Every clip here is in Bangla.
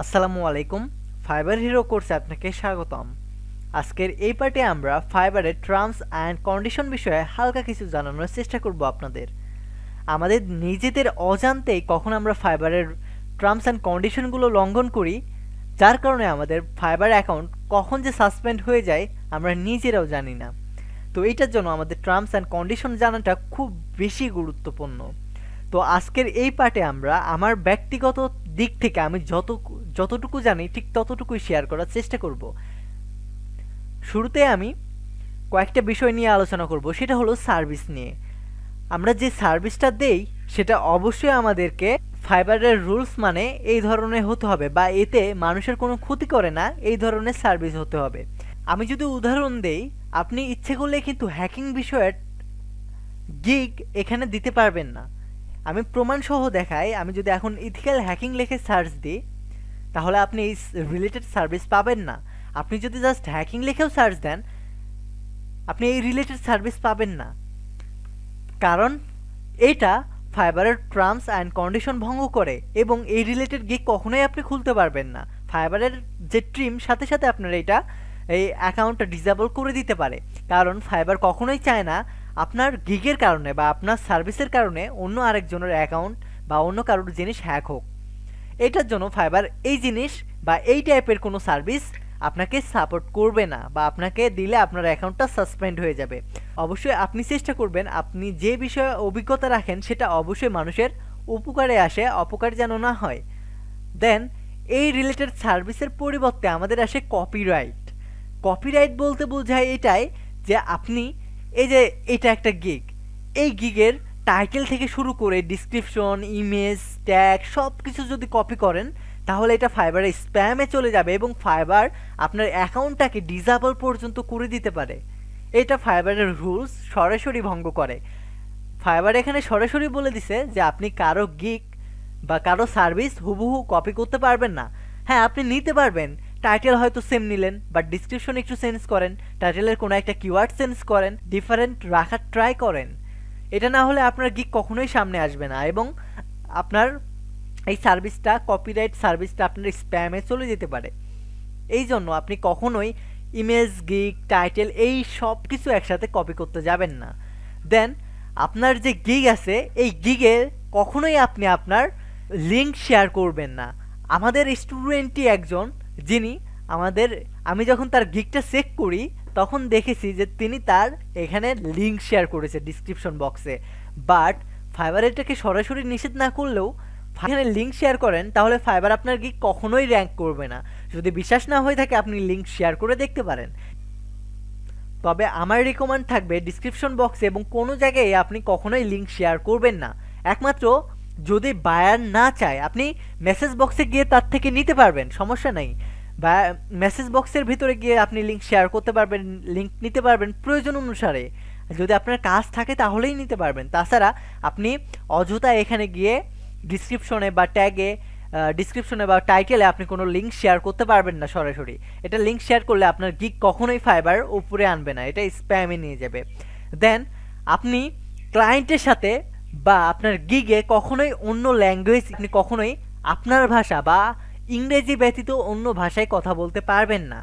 আসসালামু আলাইকুম। ফাইবার হিরো কোর্সে আপনাকে স্বাগতম। আজকের এই পার্টে আমরা ফাইবারের টার্মস অ্যান্ড কন্ডিশন বিষয়ে হালকা কিছু জানানোর চেষ্টা করব আপনাদের। আমাদের নিজেদের অজান্তেই কখন আমরা ফাইবারের টার্মস অ্যান্ড কন্ডিশনগুলো লঙ্ঘন করি, যার কারণে আমাদের ফাইবার অ্যাকাউন্ট কখন যে সাসপেন্ড হয়ে যায় আমরা নিজেরাও জানি না। তো এইটার জন্য আমাদের টার্মস অ্যান্ড কন্ডিশন জানাটা খুব বেশি গুরুত্বপূর্ণ। তো আজকের এই পার্টে আমরা আমার ব্যক্তিগত দিক থেকে আমি যতটুকু জানি ঠিক ততটুকুই শেয়ার করার চেষ্টা করব। শুরুতে আমি কয়েকটা বিষয় নিয়ে আলোচনা করব, সেটা হলো সার্ভিস নিয়ে। আমরা যে সার্ভিসটা দেই সেটা অবশ্যই আমাদেরকে ফাইবারের রুলস মানে এই ধরনের হতে হবে, বা এতে মানুষের কোনো ক্ষতি করে না এই ধরনের সার্ভিস হতে হবে। আমি যদি উদাহরণ দেই, আপনি ইচ্ছে করলে কিন্তু হ্যাকিং বিষয়ের গিগ এখানে দিতে পারবেন না। আমি প্রমাণ সহ দেখাই। আমি যদি এখন ইথিক্যাল হ্যাকিং লিখে সার্চ দিই, তাহলে আপনি এই রিলেটেড সার্ভিস পাবেন না। আপনি যদি জাস্ট হ্যাকিং লিখেও সার্চ দেন, আপনি এই রিলেটেড সার্ভিস পাবেন না, কারণ এটা ফাইবারের টার্মস অ্যান্ড কন্ডিশন ভঙ্গ করে এবং এই রিলেটেড গিগ কখনোই আপনি খুলতে পারবেন না। ফাইবারের যে ট্রিম সাথে সাথে আপনার এই অ্যাকাউন্টটা ডিসেবল করে দিতে পারে, কারণ ফাইবার কখনোই চায় না আপনার গিগের কারণে বা আপনার সার্ভিসের কারণে অন্য আরেকজনের অ্যাকাউন্ট বা অন্য কারোর জিনিস হ্যাক হোক। এটার জন্য ফাইবার এই জিনিস বা এই টাইপের কোনো সার্ভিস আপনাকে সাপোর্ট করবে না, বা আপনাকে দিলে আপনার অ্যাকাউন্টটা সাসপেন্ড হয়ে যাবে। অবশ্যই আপনি চেষ্টা করবেন আপনি যে বিষয়ে অভিজ্ঞতা রাখেন সেটা অবশ্যই মানুষের উপকারে আসে, অপকার যেন না হয়। দেন এই রিলেটেড সার্ভিসের পরিবর্তে আমাদের আসে কপিরাইট। কপিরাইট বলতে বোঝায় এটাই যে আপনি এই যে এটা একটা গিগ, এই গিগের টাইটেল থেকে শুরু করে ডিসক্রিপশন, ইমেজ, ট্যাগ সব কিছু যদি কপি করেন, তাহলে এটা ফাইবারে স্প্যামে চলে যাবে এবং ফাইবার আপনার অ্যাকাউন্টটাকে ডিসেবল পর্যন্ত করে দিতে পারে। এটা ফাইবারের রুলস সরাসরি ভঙ্গ করে। ফাইবার এখানে সরাসরি বলে দিছে যে আপনি কারো গিগ বা কারো সার্ভিস হুবহু কপি করতে পারবেন না। হ্যাঁ, আপনি নিতে পারবেন, টাইটেল হয়তো সেম নিলেন, বাট ডিসক্রিপশন একটু চেঞ্জ করেন, টাইটেলের কোনো একটা কিওয়ার্ড চেঞ্জ করেন, ডিফারেন্ট রাখার ট্রাই করেন। এটা না হলে আপনার গিগ কখনোই সামনে আসবে না এবং আপনার এই সার্ভিসটা, কপিরাইট সার্ভিসটা আপনার স্প্যামে চলে যেতে পারে। এই জন্য আপনি কখনোই ইমেজ, গিগ, টাইটেল এই সব কিছু একসাথে কপি করতে যাবেন না। দেন আপনার যে গিগ আছে এই গিগে কখনোই আপনি আপনার লিঙ্ক শেয়ার করবেন না। আমাদের স্টুডেন্টই একজন, যিনি আমি যখন তার গিগটা চেক করি তখন দেখেছি যে তিনি তার এখানে লিঙ্ক শেয়ার করেছে ডিসক্রিপশন বক্সে। বাট ফাইবার এটাকে সরাসরি নিষেধ না করলেও এখানে লিঙ্ক শেয়ার করেন, তাহলে ফাইবার আপনার গিগ কখনোই র্যাঙ্ক করবে না। যদি বিশ্বাস না হয়ে থাকে আপনি লিঙ্ক শেয়ার করে দেখতে পারেন। তবে আমার রিকমেন্ড থাকবে ডিসক্রিপশন বক্সে এবং কোনো জায়গায় আপনি কখনোই লিঙ্ক শেয়ার করবেন না। একমাত্র যদি বায়ার না চায়, আপনি মেসেজ বক্সে গিয়ে তার থেকে নিতে পারবেন, সমস্যা নাই। বা মেসেজ বক্সের ভিতরে গিয়ে আপনি লিঙ্ক শেয়ার করতে পারবেন, লিঙ্ক নিতে পারবেন প্রয়োজন অনুসারে। যদি আপনার কাজ থাকে তাহলেই নিতে পারবেন। তাছাড়া আপনি অযথা এখানে গিয়ে ডিসক্রিপশনে বা ট্যাগে, ডিসক্রিপশনে বা টাইটেলে আপনি কোনো লিঙ্ক শেয়ার করতে পারবেন না সরাসরি। এটা লিঙ্ক শেয়ার করলে আপনার গিগ কখনোই ফাইবার উপরে আনবে না, এটা স্প্যামে নিয়ে যাবে। দেন আপনি ক্লায়েন্টের সাথে বা আপনার গিগে কখনোই অন্য ল্যাঙ্গুয়েজ, আপনি কখনোই আপনার ভাষা বা ইংরেজি ব্যতীত অন্য ভাষায় কথা বলতে পারবেন না।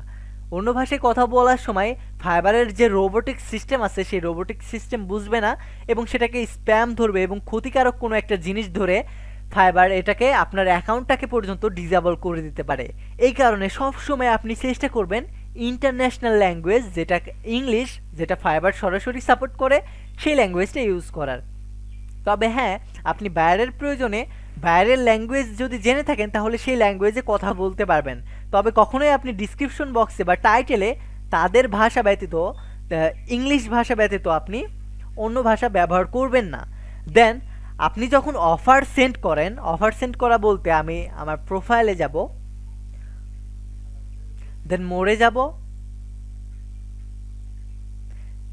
অন্য ভাষায় কথা বলার সময় ফাইবারের যে রোবোটিক সিস্টেম আছে সেই রোবোটিক সিস্টেম বুঝবে না এবং সেটাকে স্প্যাম ধরবে এবং ক্ষতিকারক কোনো একটা জিনিস ধরে ফাইবার এটাকে আপনার অ্যাকাউন্টটাকে পর্যন্ত ডিসেবল করে দিতে পারে। এই কারণে সব সময় আপনি চেষ্টা করবেন ইন্টারন্যাশনাল ল্যাঙ্গুয়েজ, যেটা ইংলিশ, যেটা ফাইবার সরাসরি সাপোর্ট করে, সেই ল্যাঙ্গুয়েজটা ইউজ করার। তবে হ্যাঁ, আপনি বাইরের প্রয়োজনে বাইরের ল্যাঙ্গুয়েজ যদি জেনে থাকেন তাহলে সেই ল্যাঙ্গুয়েজে কথা বলতে পারবেন। তবে কখনোই আপনি ডিসক্রিপশন বক্সে বা টাইটেলে তাদের ভাষা ব্যতীত, ইংলিশ ভাষা ব্যতীত আপনি অন্য ভাষা ব্যবহার করবেন না। দেন আপনি যখন অফার সেন্ড করেন, অফার সেন্ড করা বলতে আমি আমার প্রোফাইলে যাব, দেন মোড়ে যাব,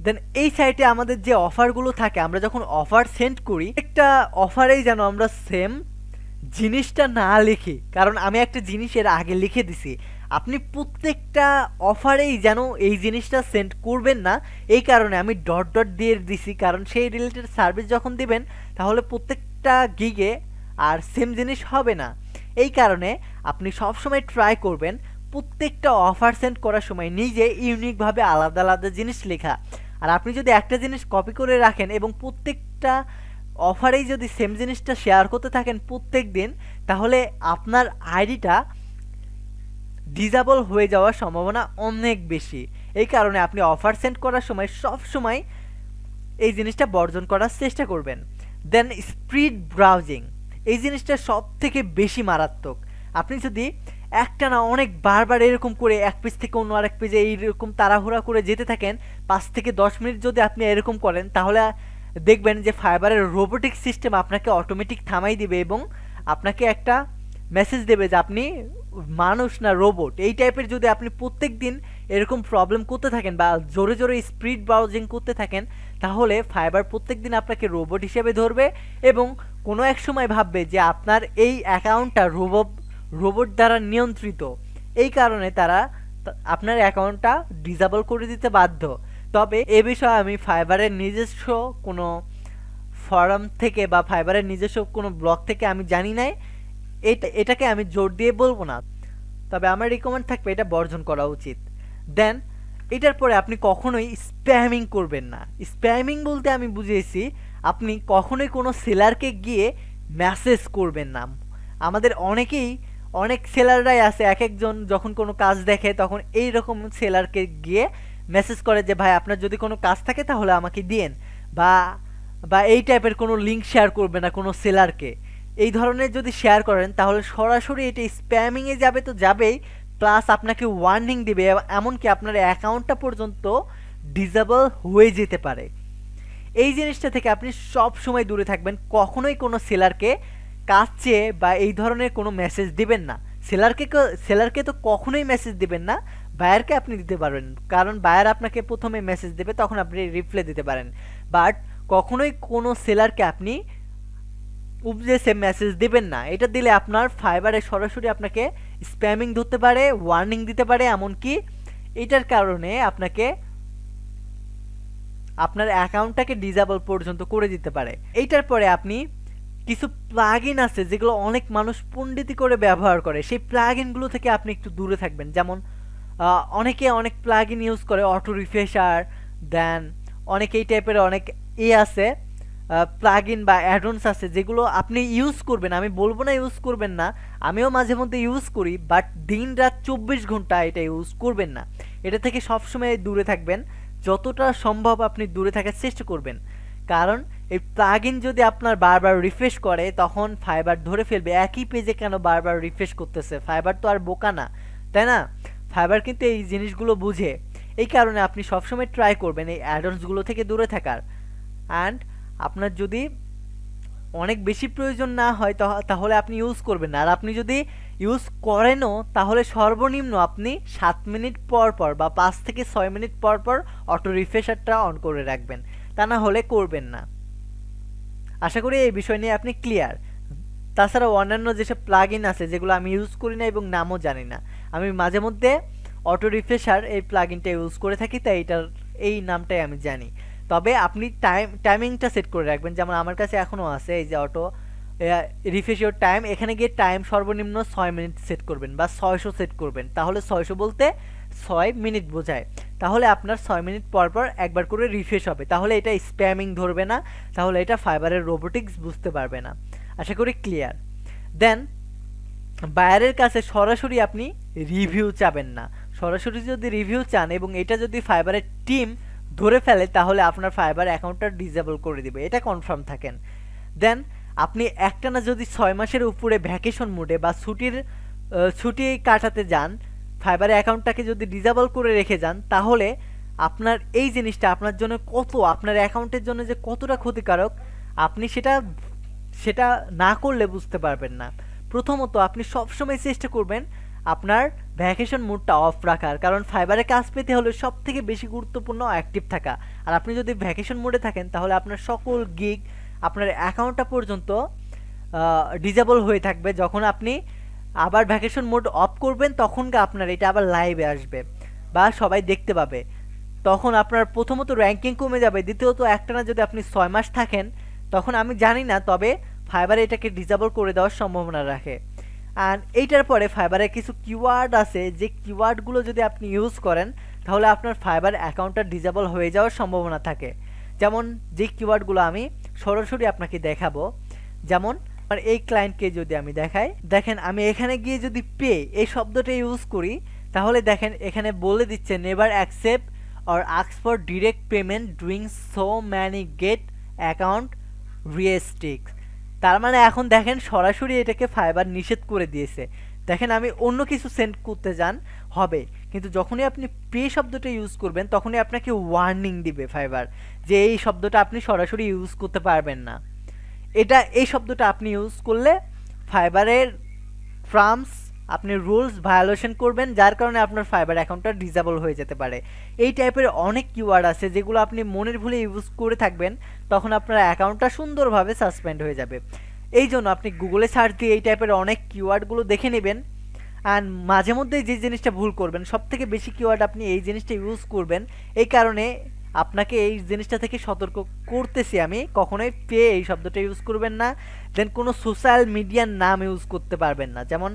দেন এই সাইটে আমাদের যে অফারগুলো থাকে, আমরা যখন অফার সেন্ড করি একটা অফারেই যেন আমরা সেম জিনিসটা না লিখি, কারণ আমি একটা জিনিসের আগে লিখে দিছি। আপনি প্রত্যেকটা অফারেই যেন এই জিনিসটা সেন্ড করবেন না, এই কারণে আমি ডট ডট দিয়ে দিছি, কারণ সেই রিলেটেড সার্ভিস যখন দিবেন তাহলে প্রত্যেকটা গিগে আর সেম জিনিস হবে না। এই কারণে আপনি সবসময় ট্রাই করবেন প্রত্যেকটা অফার সেন্ড করার সময় নিজে ইউনিকভাবে আলাদা আলাদা জিনিস লেখা। আর আপনি যদি একটা জিনিস কপি করে রাখেন এবং প্রত্যেকটা অফারেই যদি সেম জিনিসটা শেয়ার করতে থাকেন প্রত্যেক দিন, তাহলে আপনার আইডিটা ডিসেবল হয়ে যাওয়ার সম্ভাবনা অনেক বেশি। এই কারণে আপনি অফার সেন্ড করার সময় সব সময় এই জিনিসটা বর্জন করার চেষ্টা করবেন। দেন স্পিড ব্রাউজিং, এই জিনিসটা সব থেকে বেশি মারাত্মক। আপনি যদি একটা না অনেক বারবার এরকম করে এক পেজ থেকে অন্য আরেক পেজে এইরকম তাড়াহুড়া করে যেতে থাকেন 5 থেকে 10 মিনিট যদি আপনি এরকম করেন, তাহলে দেখবেন যে ফাইবারের রোবোটিক সিস্টেম আপনাকে অটোমেটিক থামাই দিবে এবং আপনাকে একটা মেসেজ দেবে যে আপনি মানুষ না রোবট। এই টাইপের যদি আপনি প্রত্যেক দিন এরকম প্রবলেম করতে থাকেন বা জোরে জোরে স্পিড ব্রাউজিং করতে থাকেন, তাহলে ফাইবার প্রত্যেক দিন আপনাকে রোবট হিসেবে ধরবে এবং কোনো এক সময় ভাববে যে আপনার এই অ্যাকাউন্টটা রোবট দ্বারা নিয়ন্ত্রিত। এই কারণে তারা আপনার অ্যাকাউন্টটা ডিসেবল করে দিতে বাধ্য। তবে এ বিষয়ে আমি ফাইবারের নিজস্ব কোনো ফোরাম থেকে বা ফাইবারের নিজস্ব কোনো ব্লগ থেকে আমি জানি নাই, এটাকে আমি জোর দিয়ে বলবো না। তবে আমার রিকমেন্ড থাকবে এটা বর্জন করা উচিত। দেন এটার পরে আপনি কখনোই স্প্যামিং করবেন না। স্প্যামিং বলতে আমি বুঝিয়েছি আপনি কখনোই কোনো সেলারকে গিয়ে মেসেজ করবেন না। আমাদের অনেক সেলাররাই আছে, এক একজন যখন কোনো কাজ দেখে তখন এই রকম সেলারকে গিয়ে মেসেজ করে যে ভাই আপনার যদি কোনো কাজ থাকে তাহলে আমাকে দিয়েন, বা এই টাইপের কোনো লিঙ্ক শেয়ার করবে না কোনো সেলারকে। এই ধরনের যদি শেয়ার করেন তাহলে সরাসরি এটা স্প্যামিংয়ে যাবে তো যাবেই, প্লাস আপনাকে ওয়ার্নিং দিবে, এমনকি আপনার অ্যাকাউন্টটা পর্যন্ত ডিসেবল হয়ে যেতে পারে। এই জিনিসটা থেকে আপনি সব সময় দূরে থাকবেন। কখনোই কোনো সেলারকে কাজ চেয়ে বা এই ধরনের কোনো মেসেজ দিবেন না। সেলারকে তো কখনোই মেসেজ দিবেন না, বায়ারকে আপনি দিতে পারবেন, কারণ বায়ার আপনাকে প্রথমে মেসেজ দেবে, তখন আপনি রিপ্লাই দিতে পারেন। বাট কখনোই কোনো সেলারকে আপনি উপদেশে মেসেজ দিবেন না। এটা দিলে আপনার ফাইবারে সরাসরি আপনাকে স্প্যামিং ধরতে পারে, ওয়ার্নিং দিতে পারে, এমনকি এটার কারণে আপনাকে আপনার অ্যাকাউন্টটাকে ডিসেবল পর্যন্ত করে দিতে পারে। এইটার পরে আপনি কিছু প্লাগইন আছে যেগুলো অনেক মানুষ পণ্ডিতি করে ব্যবহার করে, সেই প্লাগইনগুলো থেকে আপনি একটু দূরে থাকবেন। যেমন অনেকে অনেক প্লাগইন ইউজ করে, অটো রিফ্রেশার, দেন অনেক এই টাইপের অনেক আছে প্লাগইন বা অ্যাডঅনস আছে যেগুলো আপনি ইউজ করবেন। আমি বলবো না ইউজ করবেন না, আমিও মাঝে মধ্যে ইউজ করি, বাট দিন রাত 24 ঘন্টা এটা ইউজ করবেন না। এটা থেকে সবসময় দূরে থাকবেন, যতটা সম্ভব আপনি দূরে থাকার চেষ্টা করবেন। কারণ এই প্লাগইন যদি আপনার বারবার রিফ্রেশ করে তখন ফাইবার ধরে ফেলবে একই পেজে কেন বারবার রিফ্রেশ করতেছে। ফাইবার তো আর বোকা না, তাই না? ফাইবার কিন্তু এই জিনিসগুলো বুঝে। এই কারণে আপনি সবসময় ট্রাই করবেন এই অ্যাডঅনসগুলো থেকে দূরে থাকার। অ্যান্ড আপনার যদি অনেক বেশি প্রয়োজন না হয় তাহলে আপনি ইউজ করবেন না। আর আপনি যদি ইউজ করেনও তাহলে সর্বনিম্ন আপনি 7 মিনিট পর পর বা 5 থেকে 6 মিনিট পর পর অটো রিফ্রেশারটা অন করে রাখবেন, তা না হলে করবেন না। আশা করি এই বিষয় নিয়ে আপনি ক্লিয়ার। তাছাড়া অন্যান্য যেসব প্লাগইন আছে যেগুলো আমি ইউজ করি না এবং নামও জানি না, আমি মাঝে মধ্যে অটো রিফ্রেশার এই প্লাগইনটা ইউজ করে থাকি, তাই এটার এই নামটাই আমি জানি। তবে আপনি টাইমিংটা সেট করে রাখবেন। যেমন আমার কাছে এখনও আছে এই যে অটো রিফ্রেশ ইওর টাইম, এখানে গিয়ে টাইম সর্বনিম্ন 6 মিনিট সেট করবেন বা 600 সেট করবেন। তাহলে 600 বলতে 6 মিনিট বোঝায়। তাহলে আপনার 6 মিনিট পর পর একবার করে রিফ্রেশ হবে। তাহলে এটা স্প্যামিং ধরবে না, তাহলে এটা ফাইবারের রোবোটিক্স বুঝতে পারবে না। আশা করি ক্লিয়ার। দেন বায়ারের কাছে সরাসরি আপনি রিভিউ চাবেন না। সরাসরি যদি রিভিউ চান এবং এটা যদি ফাইবারের টিম ধরে ফেলে তাহলে আপনার ফাইবার অ্যাকাউন্টটা ডিসেবল করে দিবে, এটা কনফার্ম থাকেন। দেন আপনি একটানা যদি 6 মাসের উপরে ভ্যাকেশন মোডে বা ছুটি কাটাতে যান, ফাইবার অ্যাকাউন্টটাকে যদি ডিসেবল করে রেখে যান, তাহলে আপনার এই জিনিসটা আপনার জন্য আপনার অ্যাকাউন্টের জন্য যে কতটা ক্ষতিকারক আপনি সেটা না করলে বুঝতে পারবেন না। প্রথমত আপনি সবসময় চেষ্টা করবেন আপনার ভ্যাকেশন মোডটা অফ রাখার, কারণ ফাইবারে কাজ পেতে হলে সবথেকে বেশি গুরুত্বপূর্ণ অ্যাক্টিভ থাকা। আর আপনি যদি ভ্যাকেশন মোডে থাকেন তাহলে আপনার সকল গিগ আপনার অ্যাকাউন্টটা পর্যন্ত ডিসেবল হয়ে থাকবে। যখন আপনি আবার ভ্যাকেশন মোড অফ করবেন তখন আপনার এটা আবার লাইভে আসবে বা সবাই দেখতে পাবে। তখন আপনার প্রথমত র্যাঙ্কিং কমে যাবে, দ্বিতীয়ত একটানা যদি আপনি 6 মাস থাকেন তখন আমি জানি না, তবে ফাইবার এটাকে ডিসেবল করে দেওয়ার সম্ভাবনা রাখে। অ্যান্ড এইটার পরে ফাইবারে কিছু কিওয়ার্ড আছে, যে কিওয়ার্ডগুলো যদি আপনি ইউজ করেন তাহলে আপনার ফাইবার অ্যাকাউন্টটা ডিসেবল হয়ে যাওয়ার সম্ভাবনা থাকে। যেমন যে কিওয়ার্ডগুলো আমি সরাসরি আপনাকে দেখাবো, যেমন আর এই ক্লায়েন্টকে যদি আমি দেখাই, দেখেন আমি এখানে গিয়ে যদি পে এই শব্দটা ইউজ করি তাহলে দেখেন এখানে বলে দিচ্ছে never accept or ask for direct payment doing so many get account restrict. তার মানে এখন দেখেন সরাসরি এটাকে ফাইবার নিষেধ করে দিয়েছে। দেখেন আমি অন্য কিছু সেন্ড করতে যান হবে, কিন্তু যখনই আপনি পে শব্দটা ইউজ করবেন তখনই আপনাকে ওয়ার্নিং দিবে ফাইবার যে এই শব্দটা আপনি সরাসরি ইউজ করতে পারবেন না। এই শব্দটা আপনি ইউজ করলে ফাইবারের টার্মস আপনি রুলস ভায়োলেশন করবেন, যার কারণে আপনার ফাইবার অ্যাকাউন্টটা ডিসেবল হয়ে যেতে পারে। এই টাইপের অনেক কিওয়ার্ড আছে যেগুলো আপনি মনের ভুলে ইউজ করে থাকবেন, তখন আপনার অ্যাকাউন্টটা সুন্দরভাবে সাসপেন্ড হয়ে যাবে। এই জন্য আপনি গুগলে সার্চ দিয়ে এই টাইপের অনেক কিওয়ার্ডগুলো দেখে নেবেন। অ্যান্ড মাঝে মধ্যে যে জিনিসটা ভুল করবেন, সব থেকে বেশি কিওয়ার্ড আপনি এই জিনিসটা ইউজ করবেন, এই কারণে আপনাকে এই জিনিসটা থেকে সতর্ক করতেছি আমি, কখনোই পে এই শব্দটা ইউজ করবেন না। দেন কোনো সোশ্যাল মিডিয়ার নাম ইউজ করতে পারবেন না, যেমন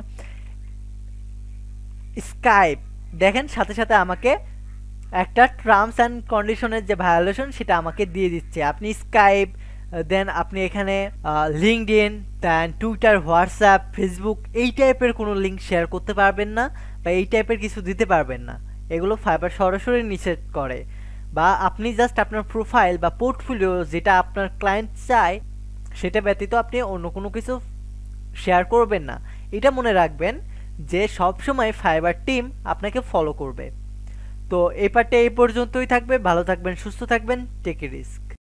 স্কাইপ। দেখেন সাথে সাথে আমাকে একটা টার্মস অ্যান্ড কন্ডিশনের যে ভায়োলেশন সেটা আমাকে দিয়ে দিচ্ছে। আপনি স্কাইপ, দেন আপনি এখানে লিঙ্কডইন, দেন টুইটার, হোয়াটসঅ্যাপ, ফেসবুক এই টাইপের কোনো লিঙ্ক শেয়ার করতে পারবেন না, বা এই টাইপের কিছু দিতে পারবেন না। এগুলো ফাইবার সরাসরি নিষেধ করে। বা আপনি জাস্ট আপনার প্রোফাইল বা পোর্টফোলিও যেটা আপনার ক্লায়েন্ট চায় সেটা ব্যতীত আপনি অন্য কোনো কিছু শেয়ার করবেন না। এটা মনে রাখবেন যে সবসময় ফাইবার টিম আপনাকে ফলো করবে। তো এই পার্টে এই পর্যন্তই থাকবে। ভালো থাকবেন, সুস্থ থাকবেন, টেক এ রিস্ক।